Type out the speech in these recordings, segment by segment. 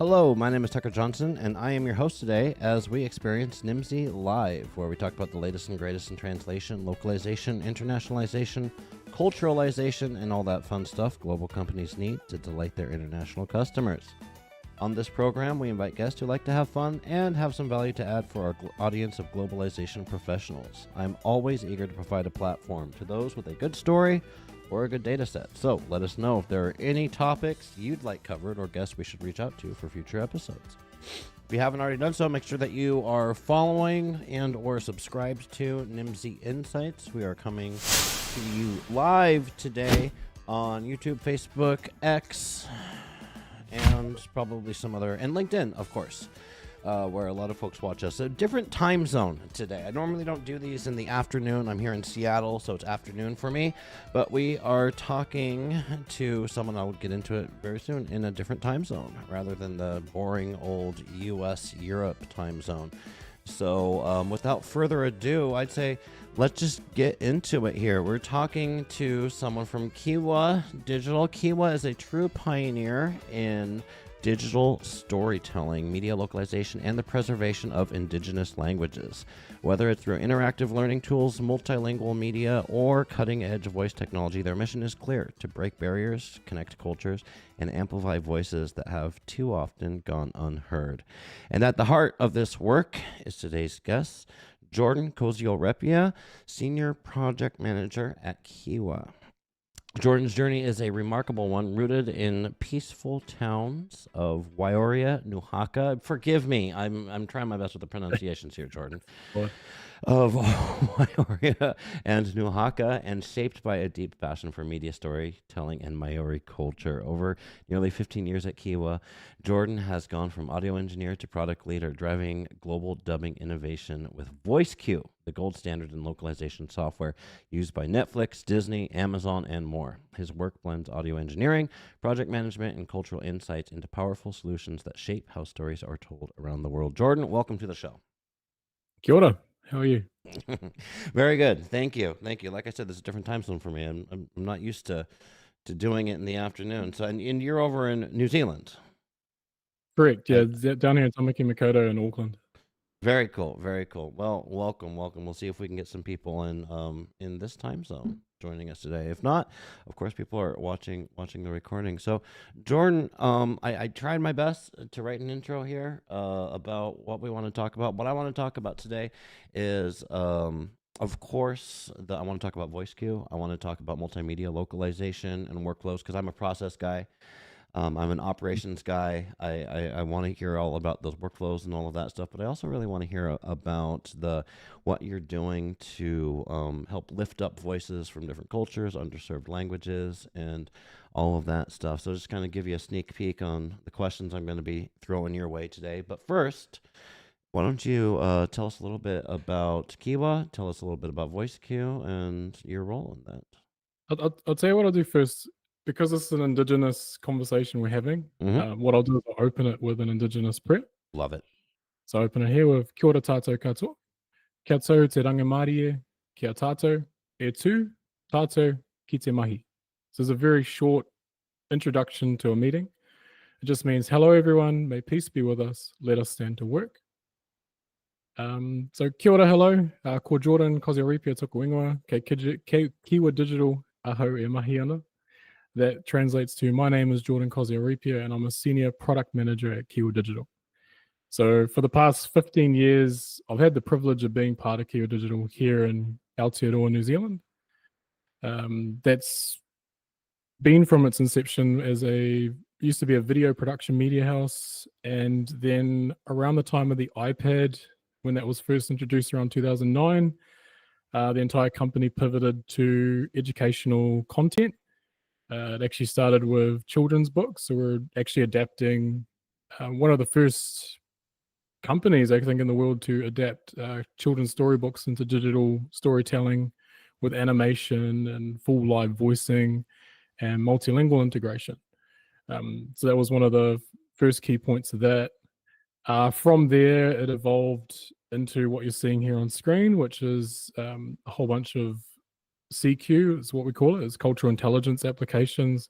Hello, my name is Tucker Johnson, and I am your host today as we experience Nimdzi Live, where we talk about the latest and greatest in translation, localization, internationalization, culturalization, and all that fun stuff global companies need to delight their international customers. On this program, we invite guests who like to have fun and have some value to add for our audience of globalization professionals. I'm always eager to provide a platform to those with a good story or a good data set. So let us know if there are any topics you'd like covered or guests we should reach out to for future episodes. If you haven't already done so, make sure that you are following and or subscribed to Nimdzi Insights. We are coming to you live today on YouTube, Facebook, X, and probably some other, and LinkedIn, of course, where a lot of folks watch us. A different time zone today. I normally don't do these in the afternoon. I'm here in Seattle, so it's afternoon for me. But we are talking to someone, I'll get into it very soon, in a different time zone rather than the boring old US-Europe time zone. So without further ado, I'd say let's just get into it here. We're talking to someone from KIWA Digital. KIWA is a true pioneer in digital storytelling, media localization, and the preservation of indigenous languages. Whether it's through interactive learning tools, multilingual media, or cutting-edge voice technology, their mission is clear: to break barriers, connect cultures, and amplify voices that have too often gone unheard. And at the heart of this work is today's guest, Jordan Koziol Repia, Senior Project Manager at KIWA. Jordan's journey is a remarkable one, rooted in peaceful towns of Wairoa, Nuhaka. Forgive me, I'm trying my best with the pronunciations here, Jordan. What? Of Wairoa and Nuhaka, and shaped by a deep passion for media storytelling and Maori culture. Over nearly 15 years at KIWA, Jordan has gone from audio engineer to product leader, driving global dubbing innovation with VoiceQ, the gold standard in localization software used by Netflix, Disney, Amazon, and more. His work blends audio engineering, project management, and cultural insights into powerful solutions that shape how stories are told around the world. Jordan, welcome to the show. Kia ora. How are you? Very good. Thank you. Thank you. Like I said, this is a different time zone for me. I'm not used to doing it in the afternoon. So, and you're over in New Zealand. Correct. Yeah, down here in Tamaki Makaurau in Auckland. Very cool. Very cool. Well, welcome. We'll see if we can get some people in this time zone joining us today. If not, of course, people are watching the recording. So, Jordan, I tried my best to write an intro here about what we want to talk about. What I want to talk about today is, of course, I want to talk about VoiceQ. I want to talk about multimedia localization and workflows because I'm a process guy. I'm an operations guy. I want to hear all about those workflows and all of that stuff, but I also really want to hear about what you're doing to help lift up voices from different cultures, underserved languages, and all of that stuff. So just kind of give you a sneak peek on the questions I'm going to be throwing your way today. But first, why don't you tell us a little bit about KIWA, tell us a little bit about VoiceQ and your role in that. I'll tell you what I'll do first. Because this is an Indigenous conversation we're having, what I'll do is I'll open it with an Indigenous prayer. Love it. So I open it here with Kia ora tātou katoa. Kia tau te ranga Māori e, kia tātou, e tū, tātou, ki te mahi. So it's a very short introduction to a meeting. It just means, hello everyone, may peace be with us, let us stand to work. So kia ora, hello, ko Jordan Koziol Repia tōku ingoa, kei KIWA Digital aho e mahi ana. That translates to, my name is Jordan Koziol Repia, and I'm a Senior Product Manager at KIWA Digital. So for the past 15 years, I've had the privilege of being part of KIWA Digital here in Aotearoa, New Zealand. That's been from its inception as used to be a video production media house, and then around the time of the iPad, when that was first introduced around 2009, the entire company pivoted to educational content. It actually started with children's books. So we're actually adapting one of the first companies, I think, in the world to adapt children's storybooks into digital storytelling with animation and full live voicing and multilingual integration. So that was one of the first key points of that. From there, it evolved into what you're seeing here on screen, which is a whole bunch of CQ is what we call it, is cultural intelligence applications.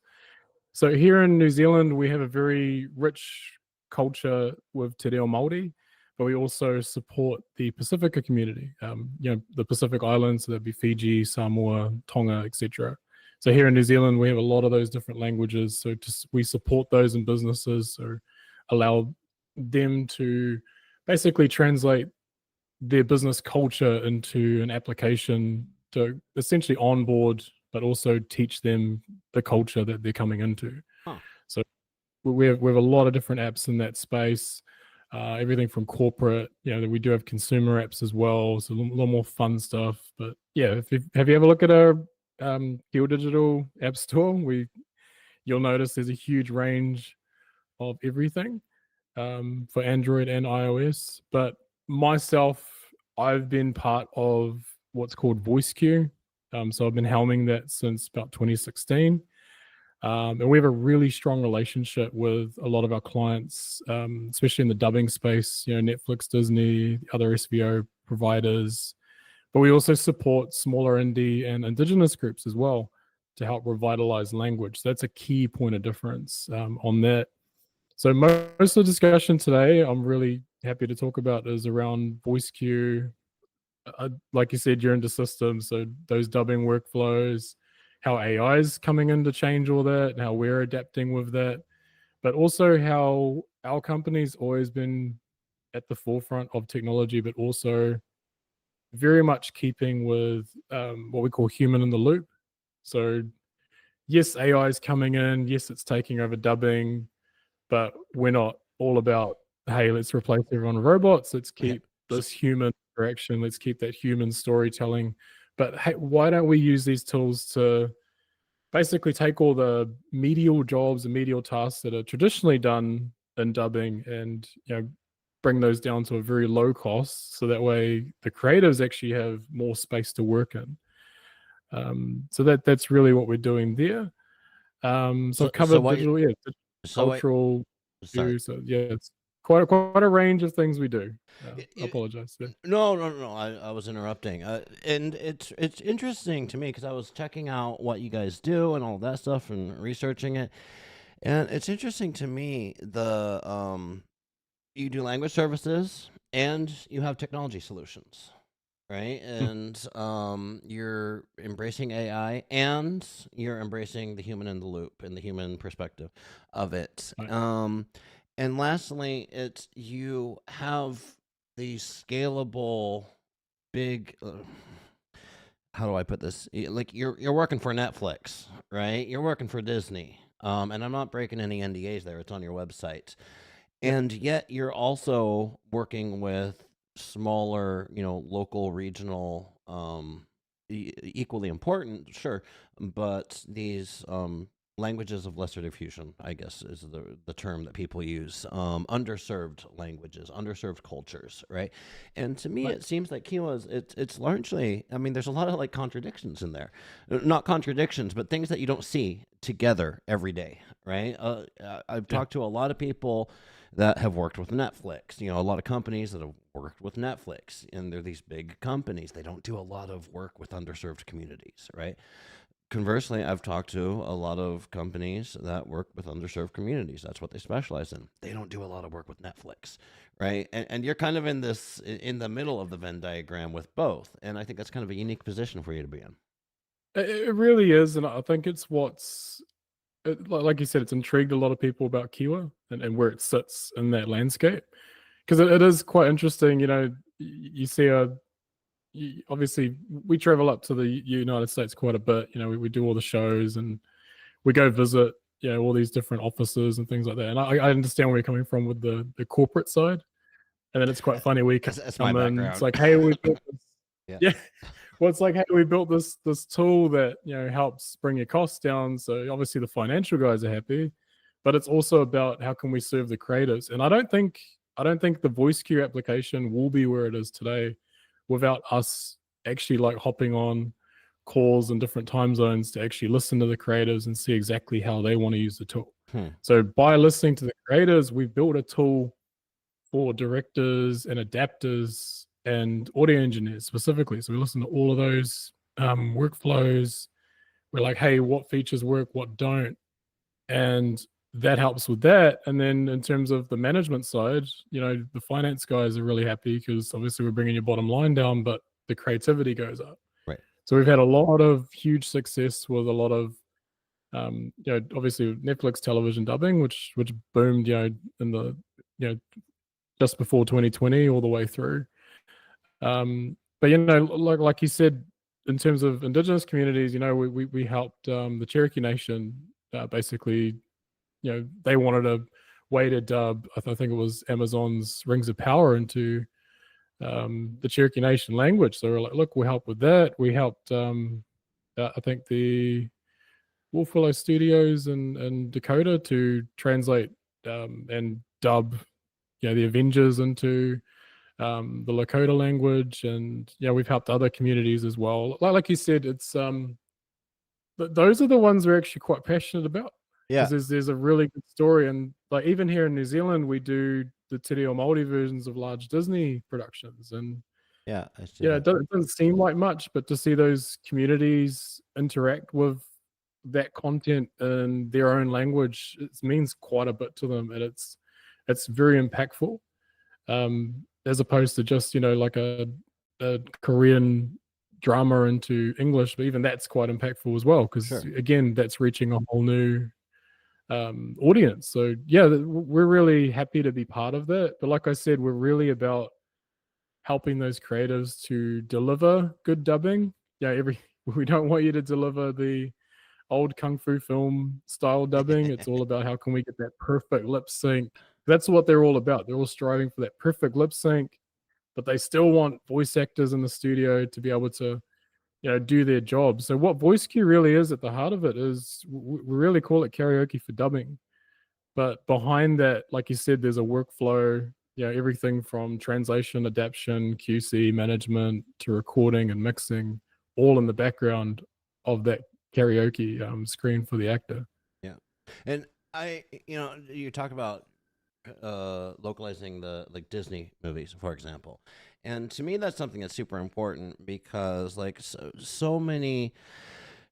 So here in New Zealand, we have a very rich culture with Te Reo Māori, but we also support the Pacifica community, the Pacific Islands, so that'd be Fiji, Samoa, Tonga, etc. So here in New Zealand, we have a lot of those different languages. So we support those in businesses, or allow them to basically translate their business culture into an application to essentially onboard, but also teach them the culture that they're coming into. So we have a lot of different apps in that space. Everything from corporate, we do have consumer apps as well, so a little more fun stuff. But yeah, have you ever looked at our KIWA Digital App Store? You'll notice there's a huge range of everything for Android and iOS. But myself, I've been part of what's called VoiceQ. So I've been helming that since about 2016. And we have a really strong relationship with a lot of our clients, especially in the dubbing space, Netflix, Disney, other SVO providers. But we also support smaller indie and Indigenous groups as well to help revitalize language. So that's a key point of difference on that. So most of the discussion today, I'm really happy to talk about, is around VoiceQ. Like you said, you're into systems, so those dubbing workflows, how AI is coming in to change all that, and how we're adapting with that, but also how our company's always been at the forefront of technology, but also very much keeping with what we call human in the loop. So yes, AI is coming in, yes, it's taking over dubbing, but we're not all about, hey, let's replace everyone with robots, let's keep this human interaction, let's keep that human storytelling. But hey, why don't we use these tools to basically take all the medial jobs and medial tasks that are traditionally done in dubbing and bring those down to a very low cost, so that way the creatives actually have more space to work in. So that's really what we're doing there. So I've covered digital, cultural. So it's quite a range of things we do. I apologize. Yeah. No. I was interrupting. And it's interesting to me because I was checking out what you guys do and all that stuff and researching it. And it's interesting to me, you do language services and you have technology solutions, right? And you're embracing AI and you're embracing the human in the loop and the human perspective of it. Right. And lastly, you have these scalable, big. How do I put this? Like you're working for Netflix, right? You're working for Disney, and I'm not breaking any NDAs there. It's on your website, and yet you're also working with smaller, local, regional, equally important, sure, but these languages of lesser diffusion, I guess, is the term that people use. Underserved languages, underserved cultures, right? And to me, it seems like KIWA's, it's largely, there's a lot of contradictions in there. Not contradictions, but things that you don't see together every day, right? I've talked to a lot of people that have worked with Netflix, a lot of companies that have worked with Netflix, and they're these big companies. They don't do a lot of work with underserved communities, right? Conversely, I've talked to a lot of companies that work with underserved communities. That's what they specialize in. They don't do a lot of work with Netflix, right? And you're kind of in the middle of the Venn diagram with both. And I think that's kind of a unique position for you to be in. It really is. And I think it's like you said, it's intrigued a lot of people about KIWA and where it sits in that landscape. Because it is quite interesting, you see obviously we travel up to the United States quite a bit. We do all the shows and we go visit all these different offices and things like that. And I understand where you're coming from with the corporate side. And then it's quite funny, we come in, it's like, hey, we built this. Well, it's like, hey, we built this tool that helps bring your costs down. So obviously the financial guys are happy, but it's also about how can we serve the creatives. And I don't think the VoiceQ application will be where it is today without us actually hopping on calls in different time zones to actually listen to the creatives and see exactly how they want to use the tool. So by listening to the creators, we've built a tool for directors and adapters and audio engineers specifically. So we listen to all of those workflows. We're like, hey, what features work, what don't? And that helps with that. And then in terms of the management side, the finance guys are really happy because obviously we're bringing your bottom line down, but the creativity goes up. Right. So we've had a lot of huge success with a lot of, obviously Netflix television dubbing, which boomed, in the, just before 2020 all the way through. But like you said, in terms of Indigenous communities, we helped the Cherokee Nation basically. They wanted a way to dub. I think it was Amazon's Rings of Power into the Cherokee Nation language. So we're like, look, we'll help with that. We helped. I think the Wolfwillow Studios in Dakota to translate and dub, the Avengers into the Lakota language, and we've helped other communities as well. Like you said, it's those are the ones we're actually quite passionate about. Yeah. Because there's a really good story, and like even here in New Zealand, we do the Te Reo Māori versions of large Disney productions, and I see it doesn't seem like much, but to see those communities interact with that content in their own language, it means quite a bit to them, and it's very impactful. As opposed to just like a Korean drama into English, but even that's quite impactful as well, because again, that's reaching a whole new audience. So we're really happy to be part of that. But like I said, we're really about helping those creatives to deliver good dubbing. We don't want you to deliver the old kung fu film style dubbing. It's all about how can we get that perfect lip sync. That's what they're all about. They're all striving for that perfect lip sync, but they still want voice actors in the studio to be able to do their job. So what VoiceQ really is at the heart of it is we really call it karaoke for dubbing. But behind that, like you said, there's a workflow, everything from translation, adaptation, QC, management to recording and mixing, all in the background of that karaoke screen for the actor. Yeah. And you talk about localizing the Disney movies, for example, and to me that's something that's super important because so many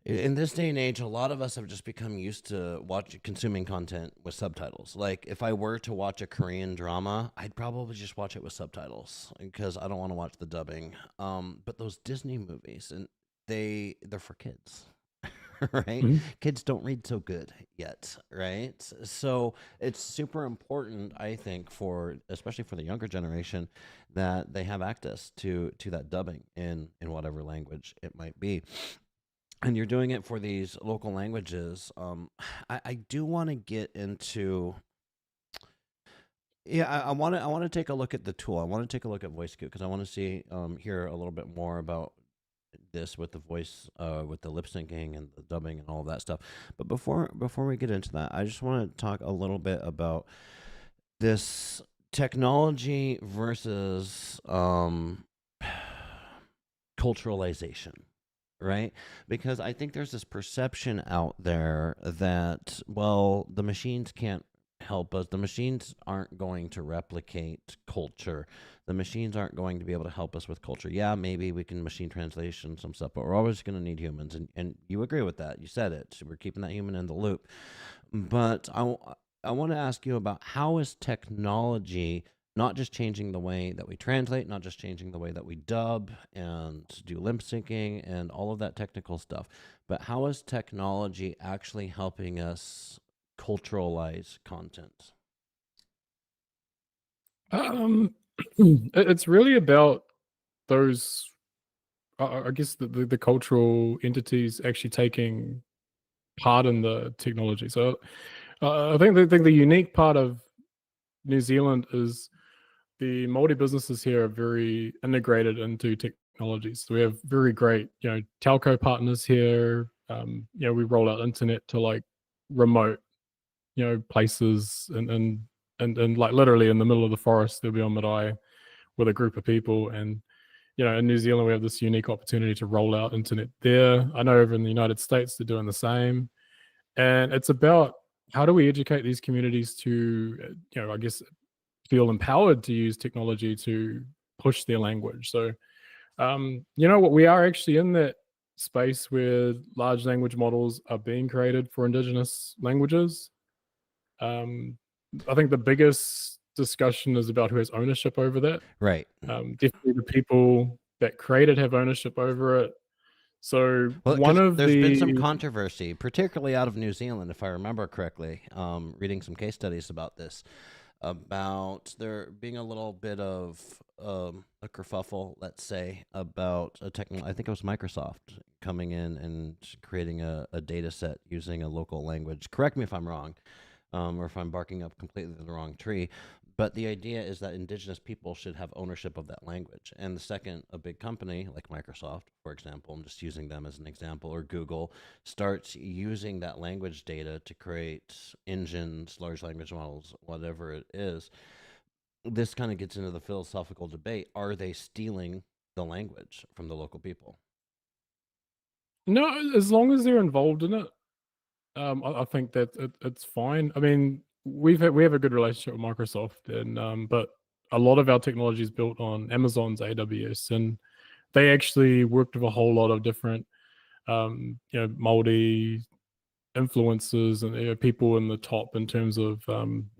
in this day and age, a lot of us have just become used to consuming content with subtitles. Like if I were to watch a Korean drama, I'd probably just watch it with subtitles because I don't want to watch the dubbing. But those Disney movies, and they're for kids. Right? Mm-hmm. Kids don't read so good yet, right? So it's super important, I think, especially for the younger generation, that they have access to that dubbing in whatever language it might be. And you're doing it for these local languages. I do want to get into. Yeah, I want to take a look at the tool. I want to take a look at VoiceQ because I want to hear a little bit more about this with the voice, with the lip syncing and the dubbing and all of that stuff. But before we get into that, I just want to talk a little bit about this technology versus culturalization, right? Because I think there's this perception out there that, well, the machines can't help us. The machines aren't going to replicate culture. The machines aren't going to be able to help us with culture. Yeah, maybe we can machine translation some stuff, but we're always going to need humans. And you agree with that. You said it. So we're keeping that human in the loop. But I want to ask you about how is technology not just changing the way that we translate, not just changing the way that we dub and do lip syncing and all of that technical stuff, but how is technology actually helping us culturalize content? It's really about those, I guess, the cultural entities actually taking part in the technology. So I think the unique part of New Zealand is the Māori businesses here are very integrated into technologies. So we have very great, telco partners here. We roll out internet to remote, places and like literally in the middle of the forest, they'll be on Marae with a group of people. And, in New Zealand, we have this unique opportunity to roll out internet there. I know over in the United States, they're doing the same. And it's about how do we educate these communities to, I guess, feel empowered to use technology to push their language. So, what we are actually in that space where large language models are being created for Indigenous languages. I think the biggest discussion is about who has ownership over that. Right. Definitely the people that create it have ownership over it. So there's been some controversy, particularly out of New Zealand, if I remember correctly, reading some case studies about this, about there being a little bit of a kerfuffle, let's say, about I think it was Microsoft coming in and creating a data set using a local language. Correct me if I'm wrong, or if I'm barking up completely the wrong tree. But the idea is that Indigenous people should have ownership of that language. And the second a big company like Microsoft, for example, I'm just using them as an example, or Google, starts using that language data to create engines, large language models, whatever it is, this kind of gets into the philosophical debate. Are they stealing the language from the local people? No, as long as they're involved in it, I think that it's fine. I mean, we have a good relationship with Microsoft, and but a lot of our technology is built on Amazon's AWS, and they actually worked with a whole lot of different, Māori influencers and people in the top in terms of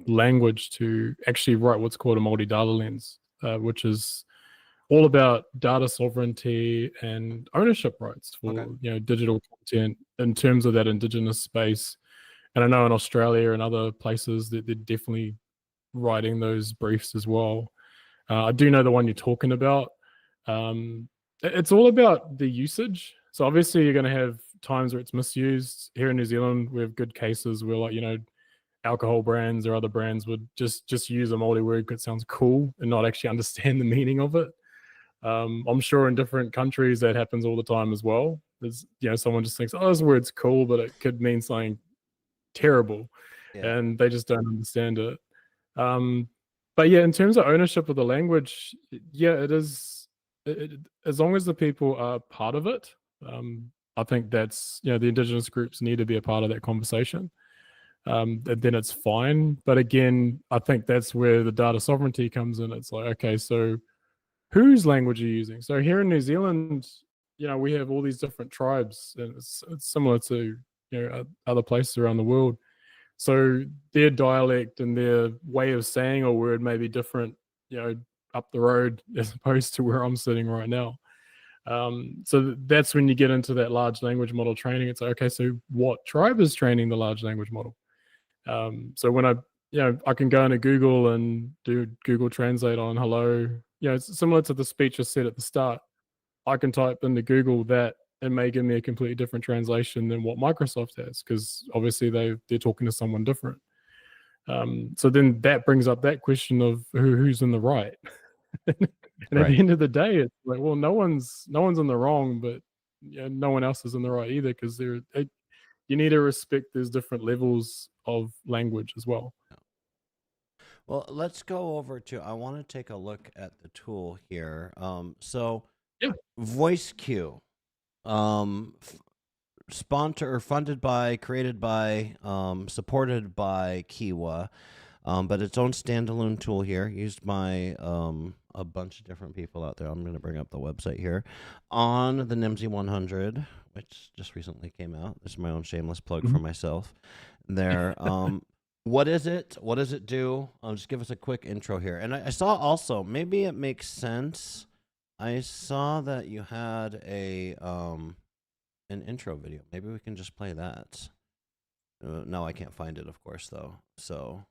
language to actually write what's called a Māori data lens, which is all about data sovereignty and ownership rights for digital content in terms of that Indigenous space. And I know in Australia and other places that they're definitely writing those briefs as well. I do know the one you're talking about. It's all about the usage. So obviously you're going to have times where it's misused. Here in New Zealand, we have good cases where, like, alcohol brands or other brands would just use a Māori word because it sounds cool and not actually understand the meaning of it. I'm sure in different countries that happens all the time as well. There's, someone just thinks, oh, this word's cool, but it could mean something terrible, and they just don't understand it. But yeah, in terms of ownership of the language, it is. As long as the people are part of it, I think that's, the Indigenous groups need to be a part of that conversation. Then it's fine. But again, I think that's where the data sovereignty comes in. It's like, okay, so whose language are you using? So here in New Zealand, we have all these different tribes, and it's similar to other places around the world. So their dialect and their way of saying a word may be different, up the road as opposed to where I'm sitting right now. So that's when you get into that large language model training. It's like, okay, so what tribe is training the large language model? So when I can go into Google and do Google Translate on hello. It's similar to the speech I said at the start. I can type into Google that and may give me a completely different translation than what Microsoft has, because obviously they're talking to someone different. So then that brings up that question of who's in the right. And at the end of the day, it's like, well, no one's in the wrong, but no one else is in the right either, because you need to respect there's different levels of language as well. Well, let's go over to, I want to take a look at the tool here. So VoiceQ, funded by, created by, supported by KIWA, but its own standalone tool here, used by a bunch of different people out there. I'm going to bring up the website here on the Nimdzi 100, which just recently came out. This is my own shameless plug for myself there. What is it? What does it do? Just give us a quick intro here. And I saw also, maybe it makes sense, I saw that you had an intro video. Maybe we can just play that. No, I can't find it, of course, though. So,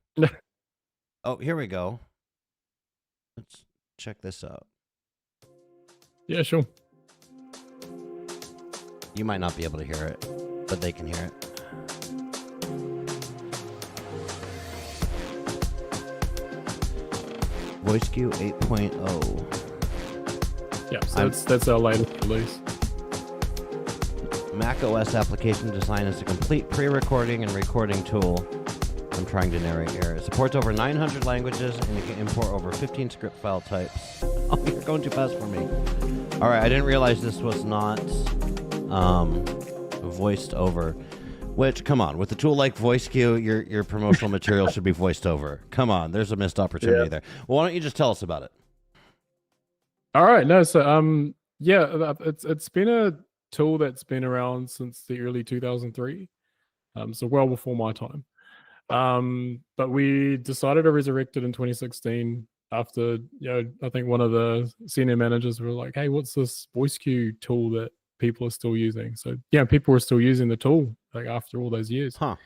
oh, here we go. Let's check this out. Yeah, sure. You might not be able to hear it, but they can hear it. VoiceQ 8.0. Yeah, so that's our latest release. Mac OS application design is a complete pre-recording and recording tool. I'm trying to narrate here. It supports over 900 languages, and you can import over 15 script file types. Oh, you're going too fast for me. All right, I didn't realize this was not voiced over. Which, come on, with a tool like VoiceQ, your promotional material should be voiced over. Come on, there's a missed opportunity there. Well, why don't you just tell us about it? All right, no, so it's been a tool that's been around since the early 2003, so well before my time. But we decided to resurrect it in 2016 after, I think one of the senior managers were like, hey, what's this VoiceQ tool that people are still using? So, people were still using the tool like after all those years. Huh.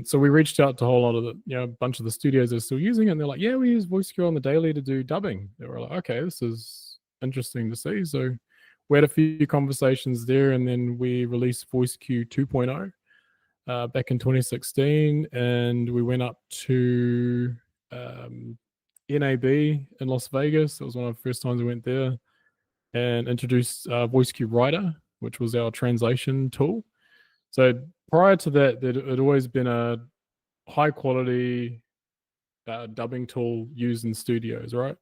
So we reached out to a whole lot of the, a bunch of the studios that are still using it. And they're like, yeah, we use VoiceQ on the daily to do dubbing. They were like, okay, this is interesting to see. So we had a few conversations there, and then we released VoiceQ 2.0 back in 2016, and we went up to NAB in Las Vegas. That was one of the first times we went there, and introduced VoiceQ Writer, which was our translation tool. So prior to that, there had always been a high quality dubbing tool used in studios, right?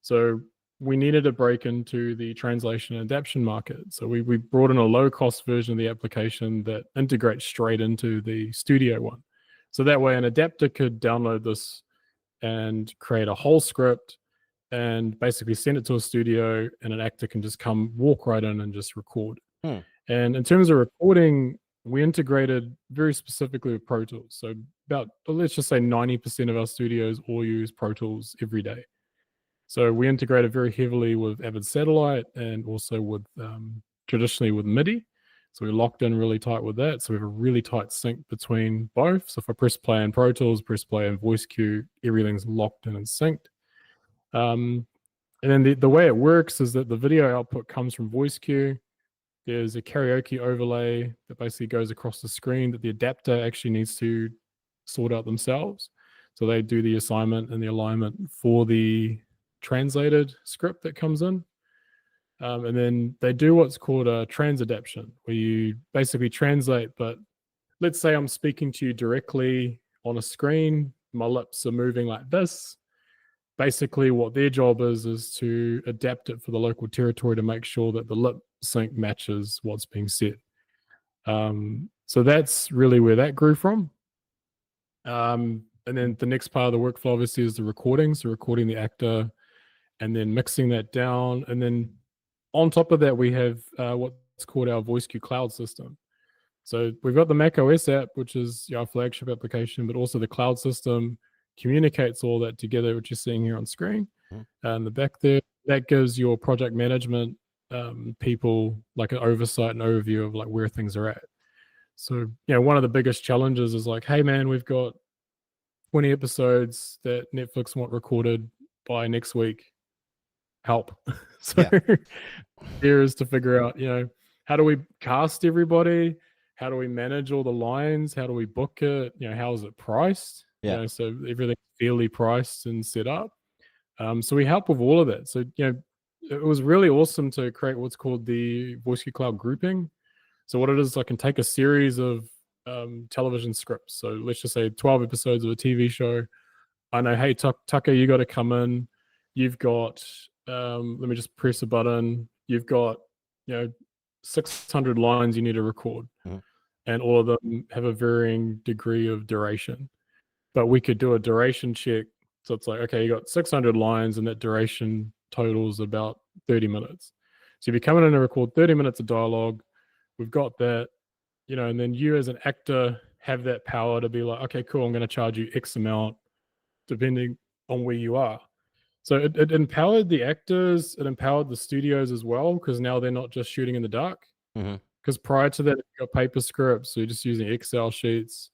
So we needed to break into the translation and adaptation market. So we brought in a low cost version of the application that integrates straight into the studio one. So that way an adapter could download this and create a whole script and basically send it to a studio, and an actor can just come walk right in and just record. And in terms of recording, we integrated very specifically with Pro Tools. So about, let's just say 90% of our studios all use Pro Tools every day. So we integrated very heavily with Avid Satellite, and also with traditionally with MIDI. So we locked in really tight with that. So we have a really tight sync between both. So if I press play in Pro Tools, press play in VoiceQ, everything's locked in and synced. And then the way it works is that the video output comes from VoiceQ. There's a karaoke overlay that basically goes across the screen that the adapter actually needs to sort out themselves. So they do the assignment and the alignment for the translated script that comes in. And then they do what's called a transadaptation, where you basically translate, but let's say I'm speaking to you directly on a screen, my lips are moving like this. Basically what their job is to adapt it for the local territory to make sure that the lip sync matches what's being said. So that's really where that grew from. And then the next part of the workflow obviously is the recording. So recording the actor and then mixing that down. And then on top of that, we have what's called our VoiceQ cloud system. So we've got the Mac OS app, which is our flagship application, but also the cloud system communicates all that together, which you're seeing here on screen. And the back there, that gives your project management people like an oversight and overview of like where things are at. So, one of the biggest challenges is like, hey man, we've got 20 episodes that Netflix want recorded by next week. Help. So here is to figure out, how do we cast everybody? How do we manage all the lines? How do we book it? How is it priced? So everything's fairly priced and set up. So we help with all of that. So, it was really awesome to create what's called the VoiceQ Cloud grouping. So what it is, I can take a series of television scripts. So let's just say 12 episodes of a TV show. I know, hey, Tucker, you got to come in. You've got, let me just press a button. You've got, 600 lines you need to record. And all of them have a varying degree of duration. But we could do a duration check. So it's like, okay, you got 600 lines and that duration totals about 30 minutes. So if you're coming in to record 30 minutes of dialogue, we've got that, and then you as an actor have that power to be like, okay, cool, I'm going to charge you X amount depending on where you are. So it empowered the actors, it empowered the studios as well, because now they're not just shooting in the dark. Because prior to that, you got paper scripts, so you're just using Excel sheets.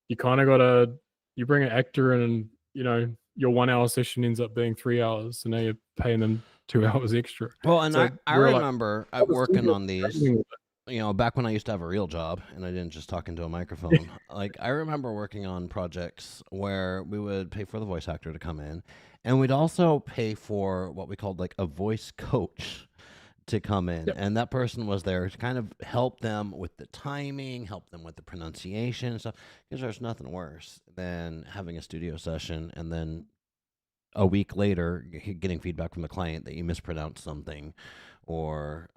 You kind of got to, you bring an actor in and, your 1 hour session ends up being 3 hours. So now you're paying them 2 hours extra. Well, and so I remember working on these, back when I used to have a real job and I didn't just talk into a microphone. Like, I remember working on projects where we would pay for the voice actor to come in, and we'd also pay for what we called like a voice coach to come in. And that person was there to kind of help them with the timing, help them with the pronunciation and stuff, because there's nothing worse than having a studio session and then a week later getting feedback from the client that you mispronounced something or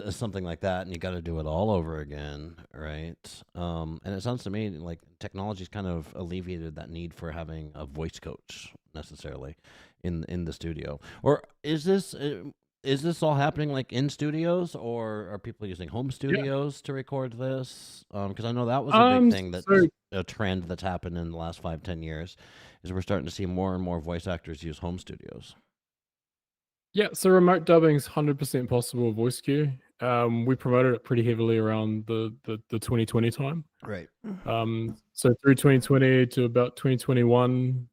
something like that, and you got to do it all over again, right? And it sounds to me like technology's kind of alleviated that need for having a voice coach necessarily in the studio. Or is this is this all happening like in studios, or are people using home studios to record this? Because I know that was a big thing, that's So a trend that's happened in the last 5-10 years, is we're starting to see more and more voice actors use home studios. yeah, so remote dubbing is 100% possible with VoiceQ. We promoted it pretty heavily around the 2020 time. Right. So through 2020 to about 2021,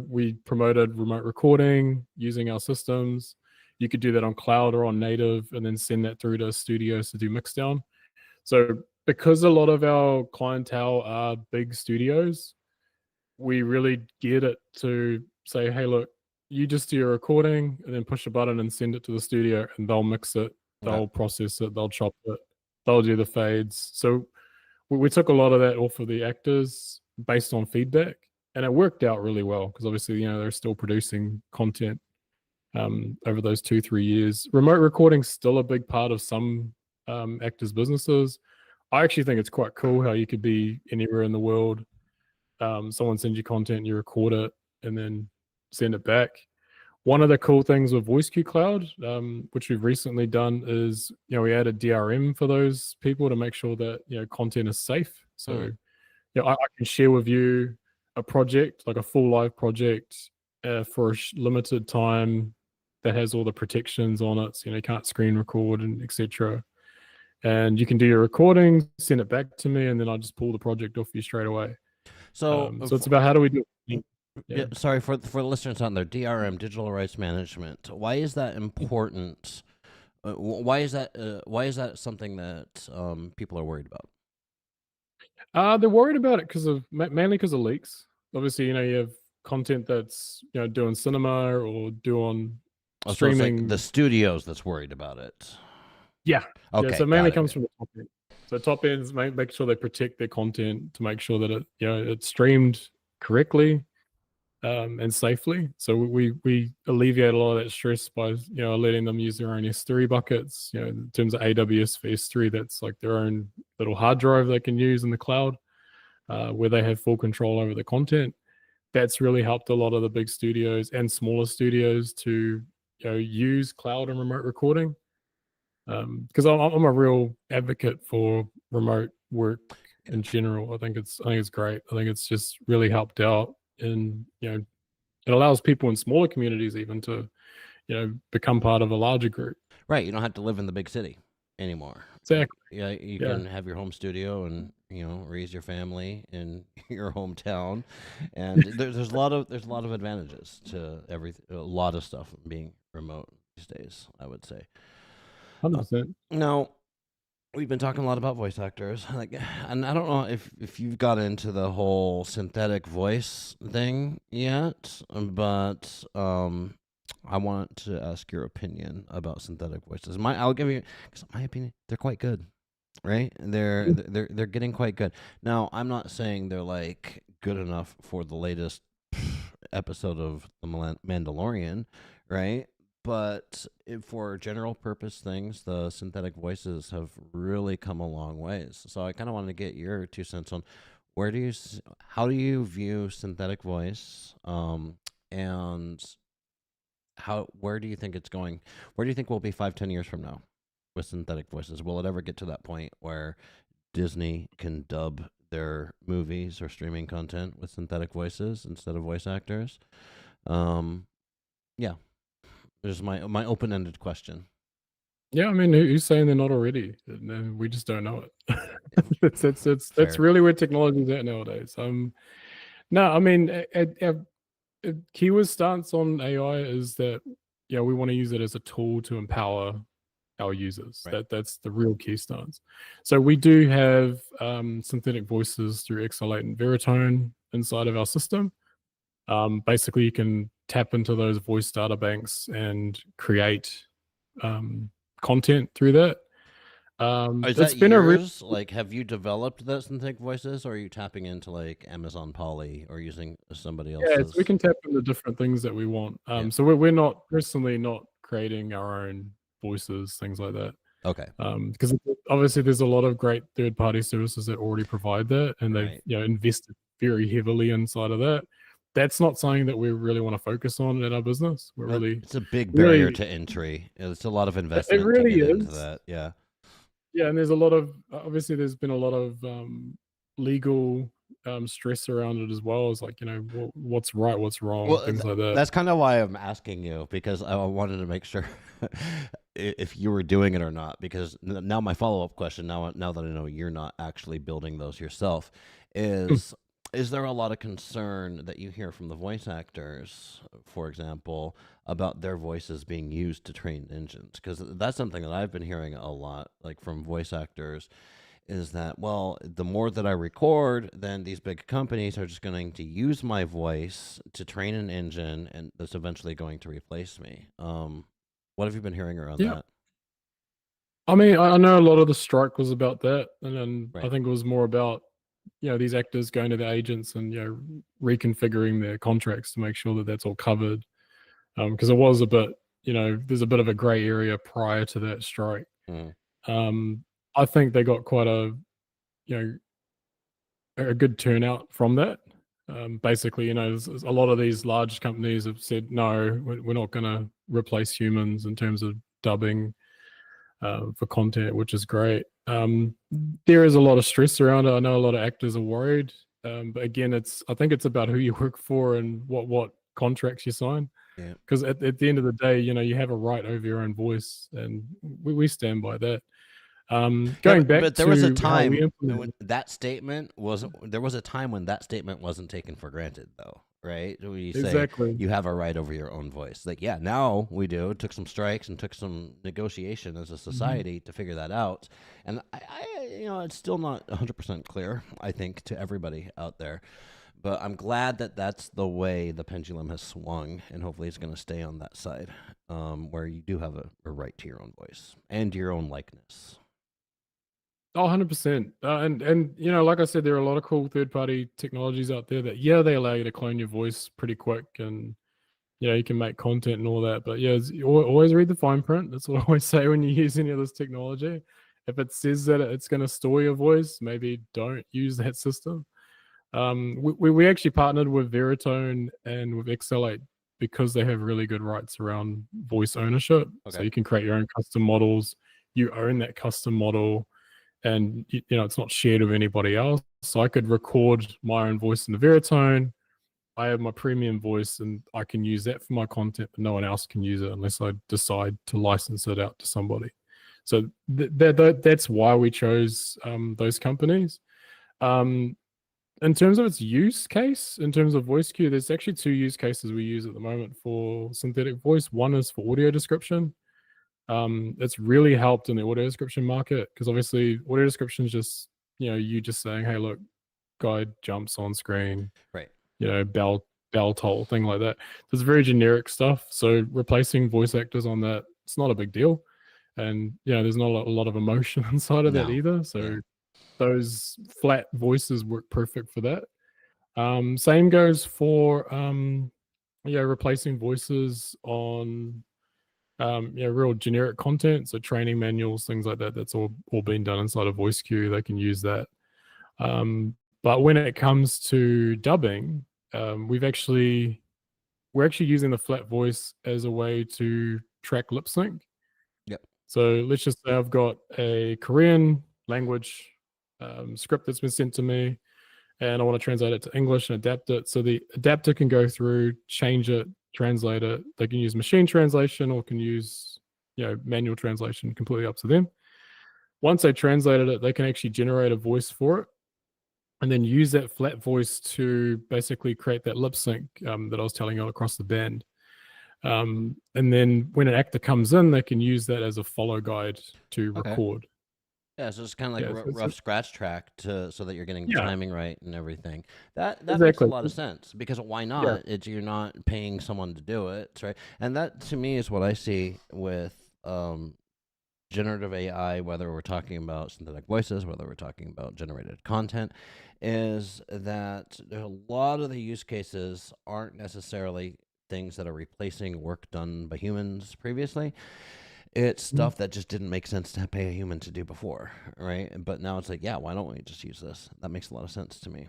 we promoted remote recording using our systems. You could do that on cloud or on native, and then send that through to studios to do mixdown. So because a lot of our clientele are big studios, we really get it to say, hey, look, you just do your recording and then push a button and send it to the studio, and they'll mix it, they'll process it, they'll chop it, they'll do the fades. So we took a lot of that off of the actors based on feedback, and it worked out really well because obviously, they're still producing content over those 2-3 years. Remote recording's still a big part of some actors' businesses. I actually think it's quite cool how you could be anywhere in the world. Someone sends you content, you record it, and then send it back. One of the cool things with VoiceQ Cloud, which we've recently done, is we added DRM for those people to make sure that content is safe. So I can share with you a project, like a full live project, for a limited time that has all the protections on it. So you can't screen record and etc. And you can do your recording, send it back to me, and then I just pull the project off you straight away. So it's about how do we do it. Yeah, sorry for the listeners on there. DRM, digital rights management. Why is that important? Why is that something that people are worried about? They're worried about it mainly because of leaks. Obviously, you have content that's doing cinema or doing streaming. So it's like the studios that's worried about it. Yeah. Okay. Yeah, so it mainly comes from the top end. So top ends make sure they protect their content to make sure that it it's streamed correctly. And safely. So we alleviate a lot of that stress by letting them use their own S3 buckets. In terms of AWS for S3, that's like their own little hard drive they can use in the cloud, where they have full control over the content. That's really helped a lot of the big studios and smaller studios to use cloud and remote recording. Because I'm a real advocate for remote work in general. I think it's great. I think it's just really helped out. And it allows people in smaller communities even to become part of a larger group. Right, you don't have to live in the big city anymore. Exactly. Yeah, you can have your home studio and raise your family in your hometown, and there's a lot of advantages to a lot of stuff being remote these days, I would say. 100%. Now, we've been talking a lot about voice actors, and I don't know if you've got into the whole synthetic voice thing yet, but I want to ask your opinion about synthetic voices. I'll give you, because my opinion, they're quite good, right? They're getting quite good. Now, I'm not saying they're like good enough for the latest episode of The Mandalorian, right? But for general purpose things, the synthetic voices have really come a long ways. So I kind of wanted to get your 2 cents on how do you view synthetic voice, and where do you think it's going? Where do you think we'll be 5-10 years from now with synthetic voices? Will it ever get to that point where Disney can dub their movies or streaming content with synthetic voices instead of voice actors? Yeah. There's my open-ended question. Yeah, I mean, who's saying they're not already? We just don't know it. That's really where technology is at nowadays. No, I mean, KIWA's stance on AI is that we want to use it as a tool to empower our users. Right. That's the real key stance. So we do have synthetic voices through XLate and Veritone inside of our system. Basically, you can tap into those voice data banks and create content through that. Is that yours? Have you developed the synthetic voices, or are you tapping into like Amazon Poly or using somebody else's? Yeah, so we can tap into different things that we want. So we're not creating our own voices, things like that. Okay. Because obviously there's a lot of great third-party services that already provide that, and they've invested very heavily inside of that. that's not something that we really want to focus on in our business. We're But really, it's a big barrier really, to entry. It's a lot of it investment to really get into is. that. Yeah. Yeah, and there's a lot of obviously there's been a lot of legal stress around it as well as like what's right, what's wrong, Well, things like that. that's kind of why I'm asking you, because I wanted to make sure if you were doing it or not. Because now my follow-up question, now that I know you're not actually building those yourself, is there a lot of concern that you hear from the voice actors, for example, about their voices being used to train engines? Because that's something that I've been hearing a lot, like from voice actors, is that, well, the more that I record, then these big companies are just going to use my voice to train an engine, and that's eventually going to replace me. What have you been hearing around Yeah, that? I mean, I know a lot of the strike was about that, and then I Right. think it was more about these actors going to the agents and reconfiguring their contracts to make sure that that's all covered. Because it was a bit, there's a bit of a grey area prior to that strike. Mm. I think they got quite you know a good turnout from that. Basically, there's a lot of these large companies have said no, we're not going to replace humans in terms of dubbing for content, which is great. There is a lot of stress around it. I know a lot of actors are worried, but again, I think it's about who you work for and what contracts you sign. Yeah. Because at the end of the day, you have a right over your own voice, and we stand by that. Yeah, Going back but there was a to how we time implement when it, that statement wasn't. There was a time when that statement wasn't taken for granted, though, right? When you say exactly. you have a right over your own voice, like, yeah, now we do. It took some strikes and took some negotiation as a Mhm. society to figure that out, and it's still not 100% clear, I think, to everybody out there. But I'm glad that that's the way the pendulum has swung, and hopefully it's going to stay on that side, where you do have a right to your own voice and your own likeness. Oh, 100%. And like I said, there are a lot of cool third-party technologies out there that, they allow you to clone your voice pretty quick, and you can make content and all that. But always read the fine print. That's what I always say when you use any of this technology. If it says that it's going to store your voice, maybe don't use that system. We actually partnered with Veritone and with X8 because they have really good rights around voice ownership. So Okay. you can create your own custom models. You own that custom model, and it's not shared with anybody else. So I could record my own voice in the Veritone. I have my premium voice, and I can use that for my content, but no one else can use it unless I decide to license it out to somebody. So that's why we chose those companies. In terms of its use case, in terms of VoiceQ, there's actually two use cases we use at the moment for synthetic voice. One is for audio description. It's really helped in the audio description market because obviously audio description is just, you just saying, hey, look, guy jumps on screen, Right. bell toll, thing like that. So it's very generic stuff. So replacing voice actors on that, it's not a big deal. And, there's not a lot of emotion inside of that No. either. Yeah. So those flat voices work perfect for that. Same goes for replacing voices on real generic content, so training manuals, things like that. That's all been done inside of VoiceQ. They can use that. But when it comes to dubbing, we're actually using the flat voice as a way to track lip sync. Yep. So let's just say I've got a Korean language script that's been sent to me, and I want to translate it to English and adapt it. So the adapter can go through, change it, translate it. They can use machine translation or can use, manual translation, completely up to them. Once they translated it, they can actually generate a voice for it and then use that flat voice to basically create that lip sync that I was telling you across the band. And then when an actor comes in, they can use that as a follow guide to Okay. record. Yeah, so it's kind of like Yeah, a rough scratch track so that you're getting the yeah, timing right and everything. That makes a exactly. lot of sense, because why Yeah. not? You're not paying someone to do it, right? And that to me is what I see with generative AI, whether we're talking about synthetic voices, whether we're talking about generated content, is that a lot of the use cases aren't necessarily things that are replacing work done by humans previously. It's stuff that just didn't make sense to pay a human to do before, right? But now it's like, yeah, why don't we just use this? That makes a lot of sense to me.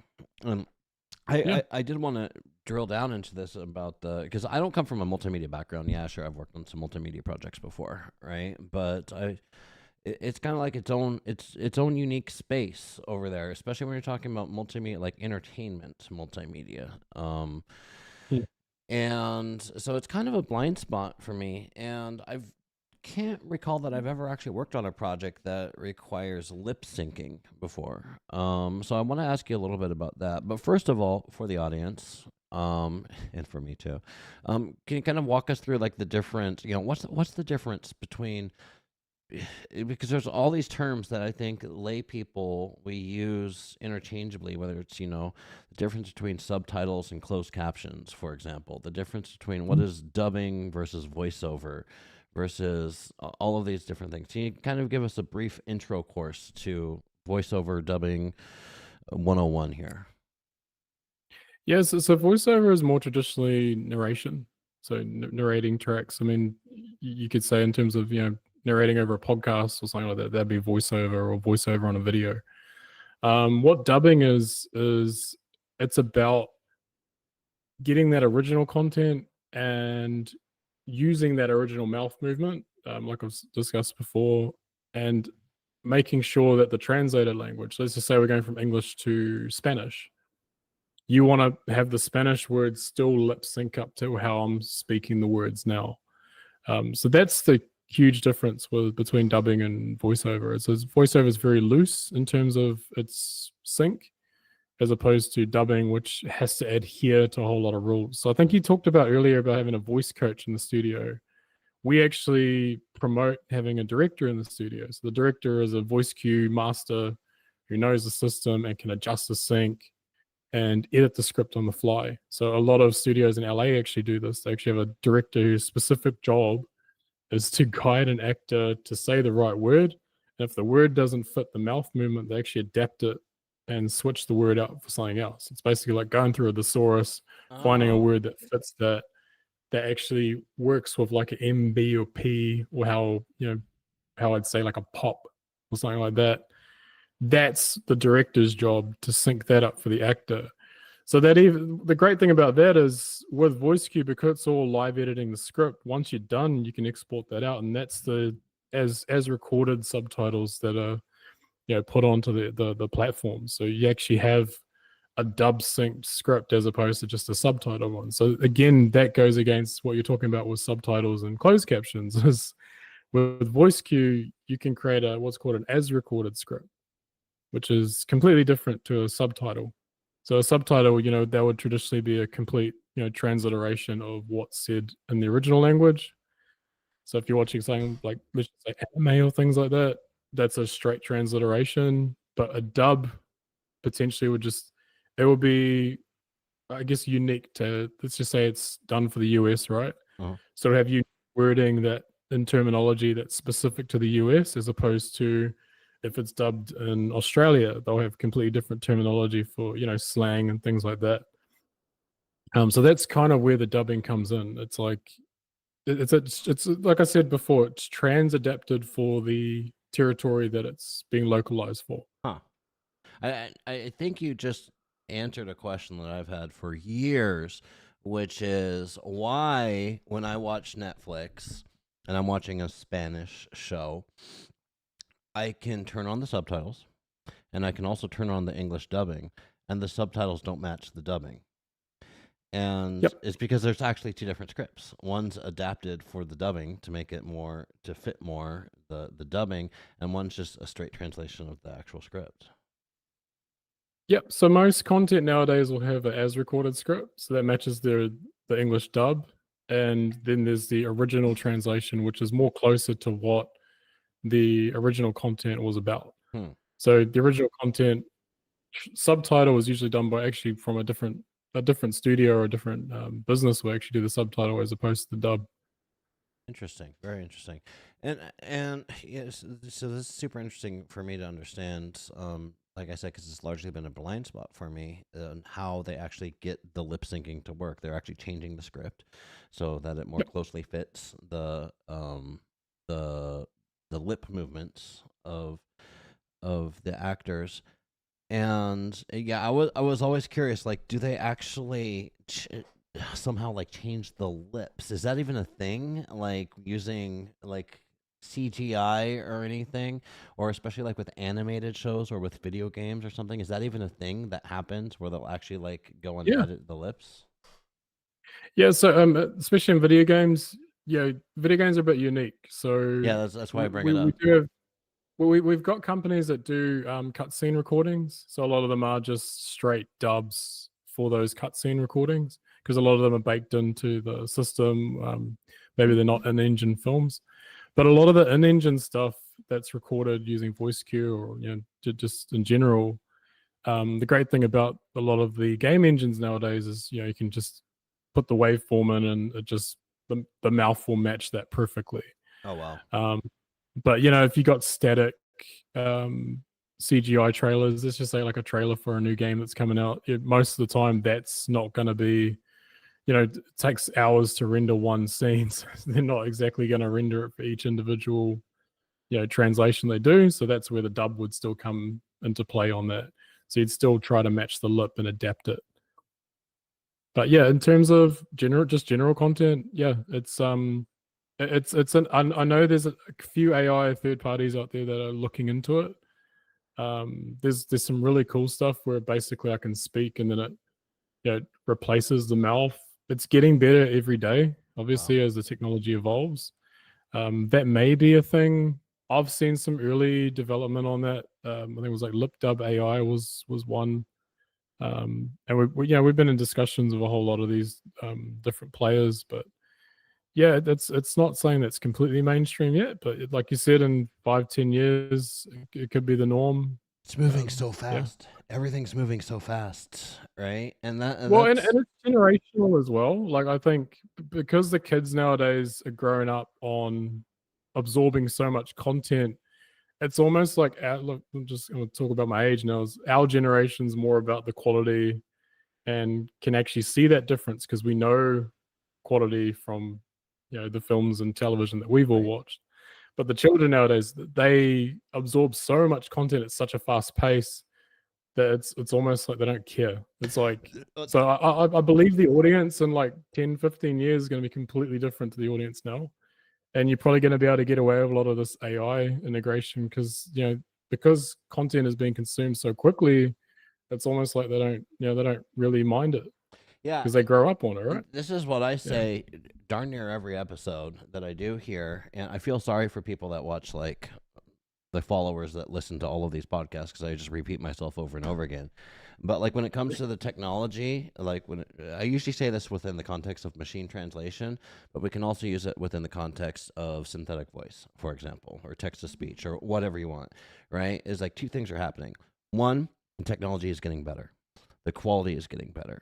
I Yeah. did want to drill down into this about because I don't come from a multimedia background. Yeah, sure, I've worked on some multimedia projects before, right? But it's kind of like its own unique space over there, especially when you're talking about multimedia, like entertainment multimedia. Yeah. And so it's kind of a blind spot for me, and I can't recall that I've ever actually worked on a project that requires lip syncing before. So I want to ask you a little bit about that. But first of all, for the audience, and for me too, can you kind of walk us through like the different, what's the difference between because there's all these terms that I think lay people we use interchangeably, whether it's, the difference between subtitles and closed captions, for example, the difference between what is dubbing versus voiceover versus all of these different things. Can you kind of give us a brief intro course to voiceover dubbing 101 here? Yes, so voiceover is more traditionally narration. So narrating tracks. I mean, you could say in terms of, narrating over a podcast or something like that, that'd be voiceover or voiceover on a video. What dubbing is it's about getting that original content and using that original mouth movement, like I've discussed before, and making sure that the translated language, let's just say we're going from English to Spanish, you want to have the Spanish words still lip sync up to how I'm speaking the words now. So that's the huge difference between dubbing and voiceover. Voiceover is very loose in terms of its sync, as opposed to dubbing, which has to adhere to a whole lot of rules. So I think you talked about earlier about having a voice coach in the studio. We actually promote having a director in the studio. So the director is a VoiceQ master who knows the system and can adjust the sync and edit the script on the fly. So a lot of studios in LA actually do this. They actually have a director whose specific job is to guide an actor to say the right word. And if the word doesn't fit the mouth movement, they actually adapt it and switch the word out for something else. It's basically like going through a thesaurus, finding a word that fits that actually works with like an M, B, or P, or how I'd say like a pop or something like that. That's the director's job to sync that up for the actor. So that even the great thing about that is with VoiceQ, because it's all live editing the script, once you're done, you can export that out, and that's the as recorded subtitles that are put onto the platform. So you actually have a dub synced script as opposed to just a subtitle one. So again, that goes against what you're talking about with subtitles and closed captions. Is with VoiceQ, you can create what's called an as recorded script, which is completely different to a subtitle. So a subtitle, that would traditionally be a complete, transliteration of what's said in the original language. So if you're watching something like, let's just say anime or things like that, that's a straight transliteration. But a dub potentially it would be, I guess, unique to, let's just say it's done for the US, right? So have you wording that in terminology that's specific to the US, as opposed to if it's dubbed in Australia, they'll have completely different terminology for, slang and things like that. So that's kind of where the dubbing comes in. It's like, it's like I said before, it's trans adapted for the territory that it's being localized for. I think you just answered a question that I've had for years, which is why when I watch Netflix and I'm watching a Spanish show, I can turn on the subtitles and I can also turn on the English dubbing, and the subtitles don't match the dubbing. And it's because there's actually two different scripts. One's adapted for the dubbing to make it more, to fit more the dubbing, and one's just a straight translation of the actual script. Yep. So most content nowadays will have an as recorded script, so that matches the English dub, and then there's the original translation, which is more closer to what the original content was about. So the original content subtitle is usually done by actually from a different studio or a different business will actually do the subtitle as opposed to the dub. Interesting, very interesting, and yes, so this is super interesting for me to understand. Like I said, because it's largely been a blind spot for me on how they actually get the lip syncing to work. They're actually changing the script so that it more closely fits the lip movements of the actors. And I was always curious, like, do they actually somehow like change the lips. Is that even a thing? Like using like CGI or anything, or especially like with animated shows or with video games or something? Is that even a thing that happens where they'll actually like go and Yeah. edit the lips? Yeah. So especially in video games, video games are a bit unique. So Yeah, that's why I we, bring we, it we up. do have we've got companies that do cutscene recordings. So a lot of them are just straight dubs for those cutscene recordings because a lot of them are baked into the system. Maybe they're not in-engine films, but a lot of the in-engine stuff that's recorded using VoiceQ or just in general. The great thing about a lot of the game engines nowadays is you can just put the waveform in and it just the mouth will match that perfectly. Oh wow. Um, but if you got static um, CGI trailers, let's just say like a trailer for a new game that's coming out, most of the time that's not going to be, it takes hours to render one scene. So they're not exactly going to render it for each individual, translation they do. So that's where the dub would still come into play on that. So you'd still try to match the lip and adapt it. But yeah, in terms of general content, yeah, it's I know there's a few AI third parties out there that are looking into it. There's some really cool stuff where basically I can speak and then it replaces the mouth. It's getting better every day, obviously, Wow. as the technology evolves. That may be a thing. I've seen some early development on that. I think it was like lip dub AI was one. And we've been in discussions with a whole lot of these different players, but yeah, it's not saying that's completely mainstream yet, but like you said, in 5-10 years, it could be the norm. It's moving so Yeah. fast. Everything's moving so fast, right? And Well, and that's it's generational as well. Like I think because the kids nowadays are growing up on absorbing so much content, it's almost like look, I'm just going to talk about my age now. Is our generation's more about the quality and can actually see that difference because we know quality from the films and television that we've all right. watched. But the children nowadays, they absorb so much content at such a fast pace that it's almost like they don't care. It's like, so I believe the audience in like 10-15 years is going to be completely different to the audience now. And you're probably going to be able to get away with a lot of this AI integration because content is being consumed so quickly, it's almost like they don't really mind it Yeah, because they grow up on it, right? and this is what I Yeah. say darn near every episode that I do here, and I feel sorry for people that watch like the followers that listen to all of these podcasts because I just repeat myself over and over again. But like when it comes to the technology, like I usually say this within the context of machine translation, but we can also use it within the context of synthetic voice, for example, or text to speech or whatever you want, right? Is like two things are happening. One, technology is getting better. The quality is getting better,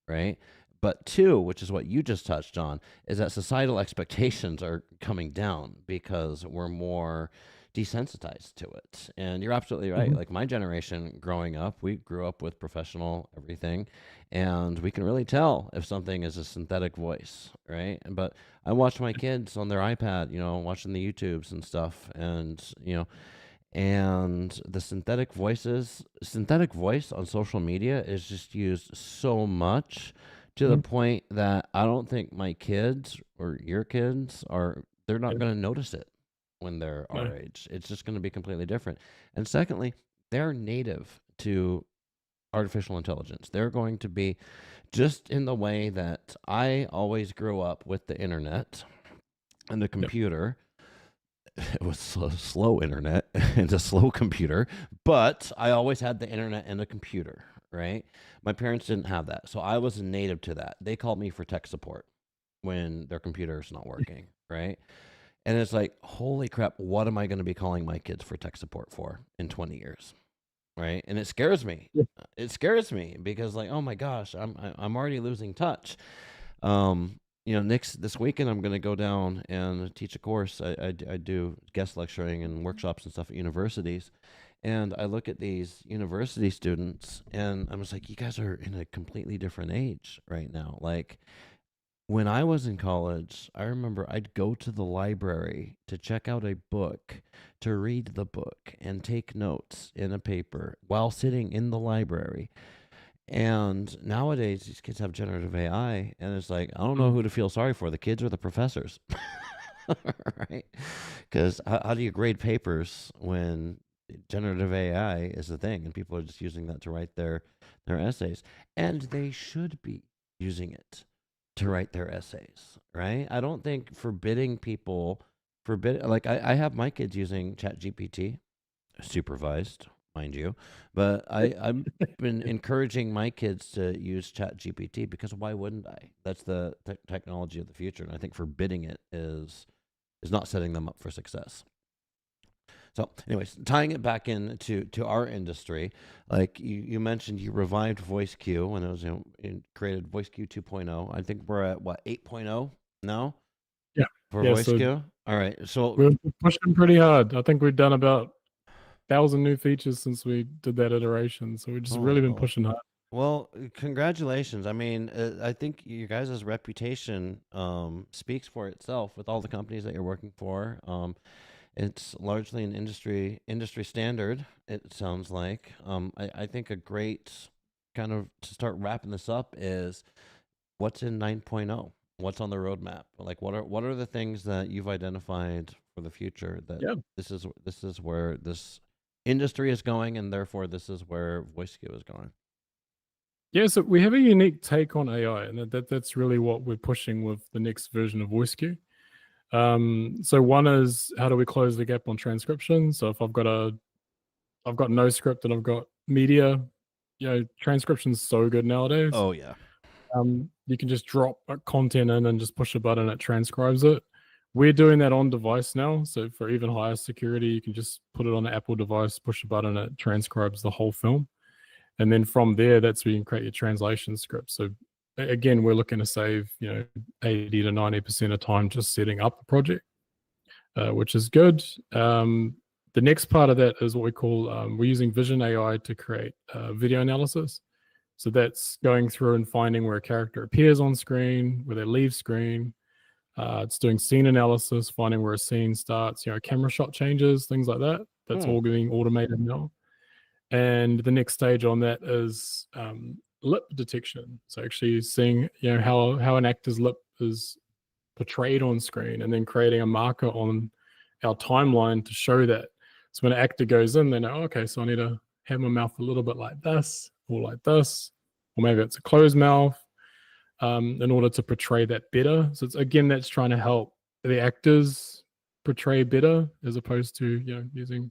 right? But two, which is what you just touched on, is that societal expectations are coming down because we're more desensitized to it. And you're absolutely right. Mhm. Like my generation growing up, we grew up with professional everything, and we can really tell if something is a synthetic voice, right? But I watch my kids on their iPad, watching the YouTubes and stuff, and the synthetic voice on social media is just used so much to the Mhm. point that I don't think my kids or your kids they're not Yeah. going to notice it when they're No. our age. It's just going to be completely different. And secondly, they're native to artificial intelligence. They're going to be just in the way that I always grew up with the internet and the Yep. computer. It was slow internet and a slow computer, but I always had the internet and a computer, right? My parents didn't have that. So I was native to that. They called me for tech support when their computer's not working, right? And it's like, holy crap, what am I going to be calling my kids for tech support for in 20 years? Right? And it scares me. Yeah. It scares me because like, oh my gosh, I'm already losing touch. Next this weekend I'm going to go down and teach a course. I do guest lecturing and workshops and stuff at universities, and I look at these university students, and I'm just like, you guys are in a completely different age right now. Like when I was in college, I remember I'd go to the library to check out a book, to read the book, and take notes in a paper while sitting in the library. And nowadays, these kids have generative AI, and it's like, I don't know Mm. who to feel sorry for, the kids or the professors, right? Because how do you grade papers when generative AI is the thing, and people are just using that to write their essays, and they should be using it to write their essays, right? I don't think forbidding people like I have my kids using ChatGPT supervised, mind you. But I've been encouraging my kids to use ChatGPT because why wouldn't I? That's the technology of the future, and I think forbidding it is not setting them up for success. So, anyways, tying it back to our industry, like you mentioned, you revived VoiceQ when it was created VoiceQ 2.0. I think we're at what 8.0 now Yeah. for Yeah. So VoiceQ. All right, so we're pushing pretty hard. I think we've done about 1,000 new features since we did that iteration. So we've just really been oh, pushing hard. well, congratulations. I mean, I think you guys' reputation speaks for itself with all the companies that you're working for. It's largely an industry standard. It sounds like. I think a great kind of to start wrapping this up is what's in 9.0. What's on the roadmap? Like, what are the things that you've identified for the future that Yeah. this is where this industry is going, and therefore this is where VoiceQ is going. Yeah, so we have a unique take on AI, and that's really what we're pushing with the next version of VoiceQ. So one is how do we close the gap on transcription? So if I've got no script and I've got media, transcription's so good nowadays. Oh yeah. You can just drop content in and just push a button, it transcribes it. We're doing that on device now. So for even higher security, you can just put it on an Apple device, push a button, it transcribes the whole film. And then from there, that's where you can create your translation script. So again, we're looking to save 80 to 90% of time just setting up the project, which is good. The next part of that is what we call we're using Vision AI to create video analysis. So that's going through and finding where a character appears on screen, where they leave screen. It's doing scene analysis, finding where a scene starts, camera shot changes, things like that. That's all getting automated now. And the next stage on that is lip detection. So actually seeing how an actor's lip is portrayed on screen, and then creating a marker on our timeline to show that. So when an actor goes in, they know, okay, so I need to have my mouth a little bit like this, or like this, or maybe it's a closed mouth, in order to portray that better. So it's, again, that's trying to help the actors portray better as opposed to using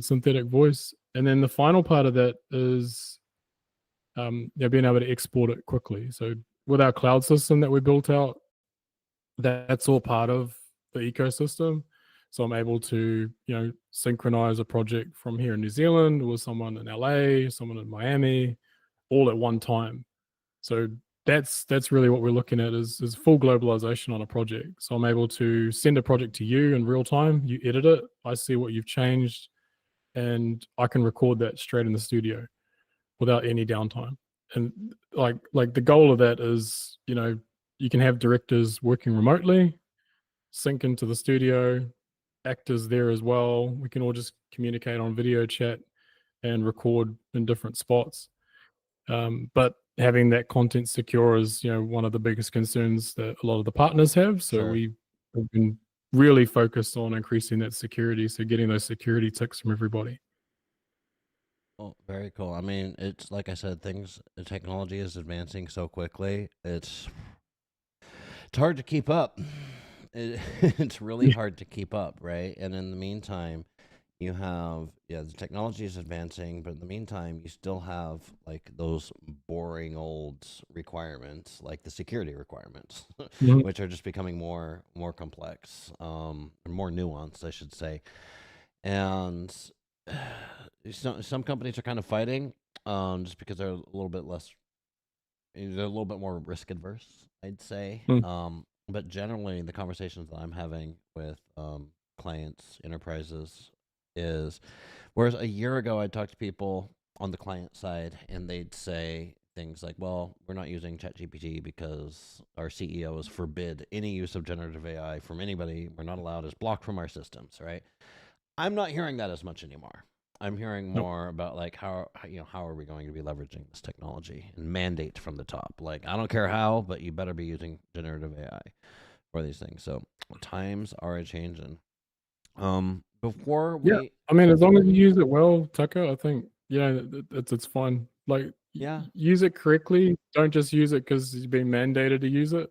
synthetic voice. And then the final part of that is being able to export it quickly. So with our cloud system that we built out, that's all part of the ecosystem. So I'm able to synchronize a project from here in New Zealand with someone in LA, someone in Miami, all at one time. So that's really what we're looking at is full globalization on a project. So I'm able to send a project to you in real time. You edit it, I see what you've changed, and I can record that straight in the studio without any downtime. And like the goal of that is, you can have directors working remotely, sync into the studio, actors there as well. We can all just communicate on video chat and record in different spots. But having that content secure is, one of the biggest concerns that a lot of the partners have. So Sure. we've been really focused on increasing that security. So getting those security ticks from everybody. Oh, very cool. I mean, it's like I said, the technology is advancing so quickly. It's hard to keep up. It's really hard to keep up, right? And in the meantime, you have the technology is advancing, but in the meantime, you still have like those boring old requirements, like the security requirements, Mhm. which are just becoming more complex, and more nuanced, I should say. And some companies are kind of fighting, just because they're a little bit less, they're a little bit more risk adverse, I'd say. Mm. But generally, the conversations that I'm having with clients, enterprises, is whereas a year ago I'd talk to people on the client side, and they'd say things like, "Well, we're not using ChatGPT because our CEO has forbid any use of generative AI from anybody. We're not allowed. It's blocked from our systems." Right? I'm not hearing that as much anymore. I'm hearing Nope. more about like how are we going to be leveraging this technology and mandate from the top. Like I don't care how, but you better be using generative AI for these things. So times are a changing. Before Yeah, we I mean, as long as you use it well, Tucker, I think it's fine. Like, yeah. use it correctly. Don't just use it because you're being mandated to use it.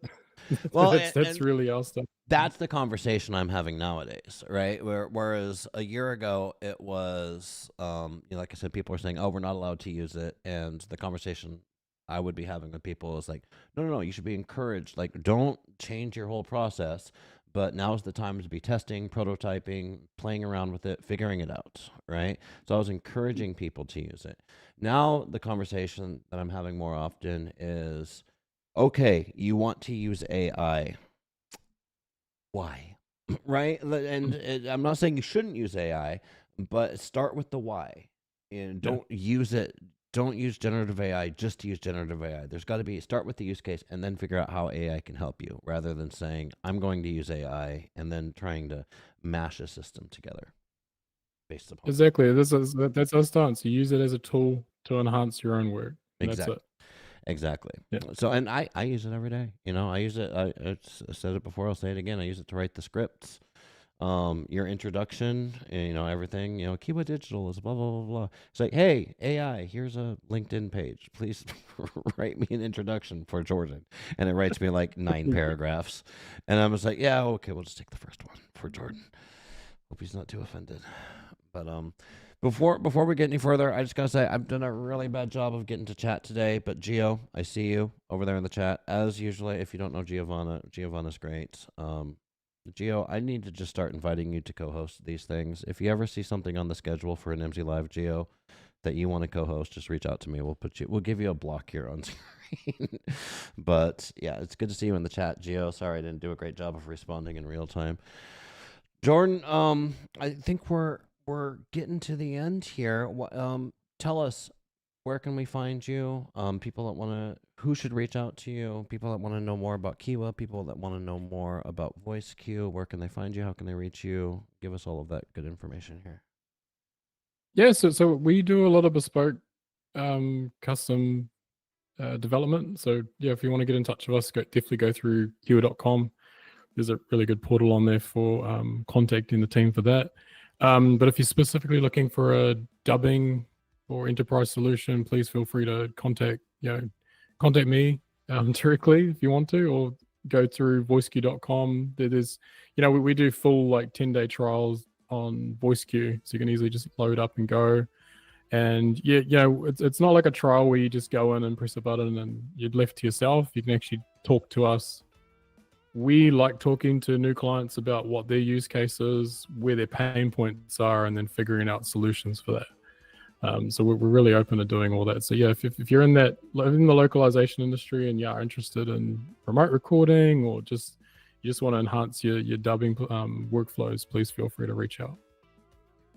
Well, That's really our stuff. that's the conversation I'm having nowadays, right? Whereas a year ago it was, like I said, people are saying, "Oh, we're not allowed to use it," and the conversation I would be having with people is like, "No, no, no, you should be encouraged. Like, don't change your whole process, but now's the time to be testing, prototyping, playing around with it, figuring it out, right?" So I was encouraging people to use it. Now the conversation that I'm having more often is, "Okay, you want to use AI." Why? Right? And I'm not saying you shouldn't use AI, but start with the why. And Yeah. don't use it. Don't use generative AI just to use generative AI. There's got to be start with the use case and then figure out how AI can help you, rather than saying I'm going to use AI and then trying to mash a system together based upon Exactly. That's our stance. You use it as a tool to enhance your own work. And that's exactly. it. Exactly. Yeah. So, and I use it every day. I use it. I said it before. I'll say it again. I use it to write the scripts. Your introduction, and, everything. KIWA Digital is blah blah blah blah. It's like, hey, AI, here's a LinkedIn page. Please write me an introduction for Jordan, and it writes me like 9 paragraphs, and I'm just like, yeah, okay, we'll just take the first one for Jordan. Hope he's not too offended. But before we get any further, I just gotta say I've done a really bad job of getting to chat today. But Gio, I see you over there in the chat as usually. If you don't know Giovanna's great. Gio, I need to just start inviting you to co-host these things. If you ever see something on the schedule for an Nimdzi Live, Gio, that you want to co-host, just reach out to me. We'll give you a block here on screen. But yeah, it's good to see you in the chat, Gio. Sorry I didn't do a great job of responding in real time. Jordan, I think we're getting to the end here. Tell us, where can we find you? People who should reach out to you? People that want to know more about KIWA, people that want to know more about VoiceQ, where can they find you? How can they reach you? Give us all of that good information here. Yeah. So we do a lot of bespoke, custom development. So yeah, if you want to get in touch with us, definitely go through kiwa.com. There's a really good portal on there for contacting the team for that. But if you're specifically looking for a dubbing or enterprise solution, please feel free to contact me directly if you want to, or go through voiceq.com. There's, we do full 10-day trials on VoiceQ, so you can easily just load up and go. And it's not like a trial where you just go in and press a button and you're left to yourself. You can actually talk to us. We like talking to new clients about what their use cases, where their pain points are, and then figuring out solutions for that. So we're really open to doing all that. So yeah, if you're in the localization industry and are interested in remote recording, or you just want to enhance your dubbing workflows, please feel free to reach out.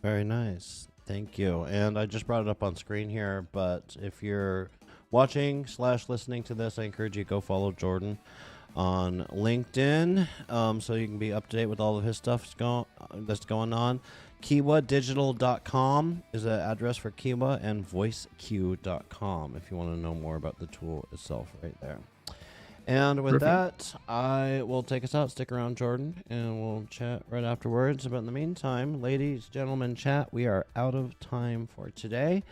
Very nice. Thank you. And I just brought it up on screen here, but if you're watching / listening to this, I encourage you to go follow Jordan on LinkedIn, so you can be up to date with all of his stuff that's going on. KIWAdigital.com is the address for KIWA, and VoiceQ.com if you want to know more about the tool itself right there. And with that, I will take us out. Stick around, Jordan, and we'll chat right afterwards. But in the meantime, ladies, gentlemen, chat, we are out of time for today.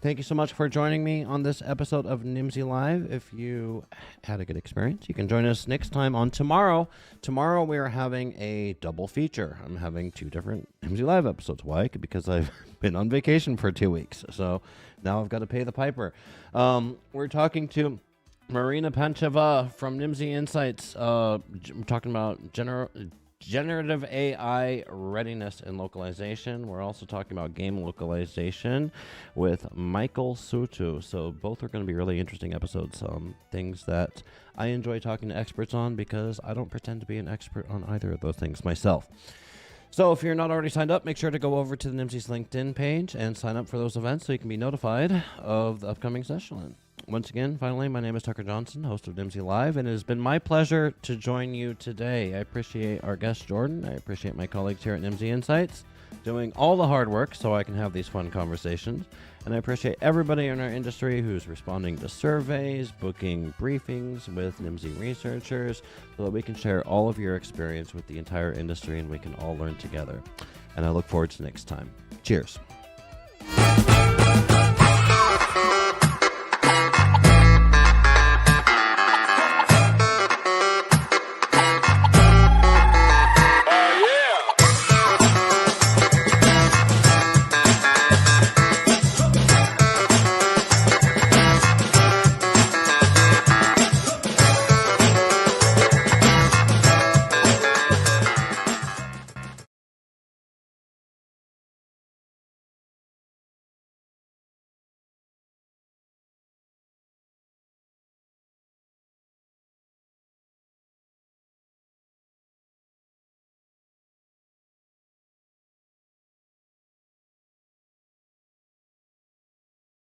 Thank you so much for joining me on this episode of Nimdzi Live. If you had a good experience, you can join us next time on tomorrow. Tomorrow we are having a double feature. I'm having 2 different Nimdzi Live episodes. Why? Because I've been on vacation for 2 weeks. So now I've got to pay the piper. We're talking to Marina Pancheva from Nimdzi Insights. We're talking about generative AI readiness and localization. We're also talking about game localization with Michael Sutu. So both are going to be really interesting episodes. Things that I enjoy talking to experts on, because I don't pretend to be an expert on either of those things myself. So if you're not already signed up, make sure to go over to the Nimdzi's LinkedIn page and sign up for those events so you can be notified of the upcoming session. Once again, finally, my name is Tucker Johnson, host of Nimdzi Live, and it has been my pleasure to join you today. I appreciate our guest, Jordan. I appreciate my colleagues here at Nimdzi Insights. doing all the hard work so I can have these fun conversations. And I appreciate everybody in our industry who's responding to surveys, booking briefings with Nimdzi researchers, so that we can share all of your experience with the entire industry and we can all learn together. And I look forward to next time. Cheers.